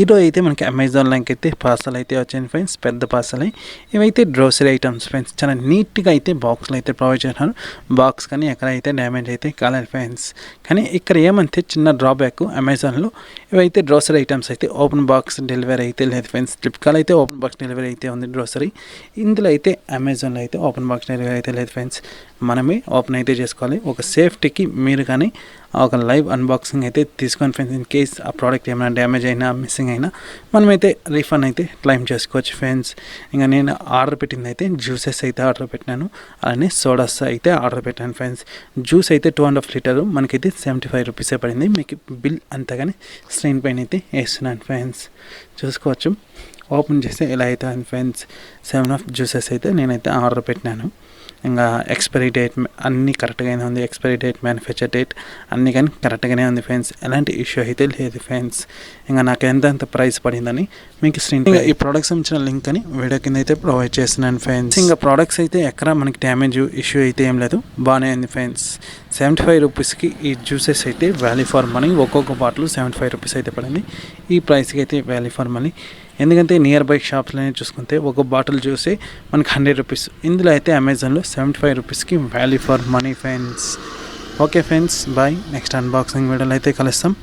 ఈరోజు అయితే మనకి అమెజాన్ లింక్ అయితే పార్సల్ అయితే వచ్చింది ఫ్రెండ్స్, పెద్ద పార్సల్. ఇవైతే గ్రోసరీ ఐటమ్స్ ఫ్రెండ్స్, చాలా నీట్గా అయితే బాక్స్లో అయితే ప్రొవైడ్ చేసినారు. బాక్స్ కానీ ఎక్కడైతే డ్యామేజ్ అయితే కాలేదు ఫ్రెండ్స్. కానీ ఇక్కడ ఏమంటే చిన్న డ్రాబ్యాక్ అమెజాన్లో, ఇవైతే గ్రోసరీ ఐటమ్స్ అయితే ఓపెన్ బాక్స్ డెలివరీ అయితే లేదు ఫ్రెండ్స్. ఫ్లిప్కార్ట్ అయితే ఓపెన్ బాక్స్ డెలివరీ అయితే ఉంది గ్రోసరీ, ఇందులో అయితే అమెజాన్లో అయితే ఓపెన్ బాక్స్ డెలివరీ అయితే లేదు ఫ్రెండ్స్. మనమే ఓపెన్ అయితే చేసుకోవాలి. ఒక సేఫ్టీకి మీరు కానీ ఒక లైవ్ అన్బాక్సింగ్ అయితే తీసుకొని ఫ్రెండ్స్, ఇన్ కేస్ ఆ ప్రోడక్ట్ ఏమైనా డ్యామేజ్ అయినా మిస్సింగ్ అయినా మనమైతే రీఫండ్ అయితే క్లెయిమ్ చేసుకోవచ్చు ఫ్రెండ్స్. ఇంకా నేను ఆర్డర్ పెట్టింది అయితే జ్యూసెస్ అయితే ఆర్డర్ పెట్టినాను, అలానే సోడాస్ అయితే ఆర్డర్ పెట్టాను ఫ్రెండ్స్. జ్యూస్ అయితే 2.5 లీటర్ మనకైతే 75 రూపీసే పడింది. మీకు బిల్ అంతగానే స్క్రీన్ పైన అయితే వేస్తున్నాను ఫ్రెండ్స్, చూసుకోవచ్చు. ఓపెన్ చేస్తే ఇలా అయితే ఫ్రెండ్స్ 7 జ్యూసెస్ అయితే నేనైతే ఆర్డర్ పెట్టినాను. ఇంకా ఎక్స్పైరీ డేట్ అన్నీ కరెక్ట్గానే ఉంది, ఎక్స్పైరీ డేట్, మ్యానుఫ్యాక్చర్ డేట్ అన్నీ కానీ కరెక్ట్గానే ఉంది ఫ్రెండ్స్. ఎలాంటి ఇష్యూ అయితే లేదు ఫ్రెండ్స్. ఇంకా నాకు ఎంత ప్రైస్ పడిందని మీకు స్క్రీన్ ఈ ప్రోడక్ట్స్ సంబంధించిన లింక్ అని వీడియో కింద అయితే ప్రొవైడ్ చేస్తున్నాను ఫ్రెండ్స్. ఇంకా ప్రోడక్ట్స్ అయితే ఎక్కడ మనకి డ్యామేజ్ ఇష్యూ అయితే ఏం లేదు, బాగానే ఉంది ఫ్రెండ్స్. 75 రూపీస్కి ఈ జ్యూసెస్ అయితే వాల్యూ ఫర్ మనీ. ఒక్కొక్క బాటిల్ 75 రూపీస్ అయితే పడింది. ఈ ప్రైస్కి అయితే వాల్యూ ఫర్ మనీ. ఎందుకంటే నియర్ బై షాప్స్లోనే చూసుకుంటే ఒక బాటిల్ జ్యూసే మనకి 100 రూపీస్, ఇందులో అయితే అమెజాన్లో 75 రూపీస్కి value for money friends. Okay friends, bye. Next unboxing వీడియోలో అయితే కలుస్తాం.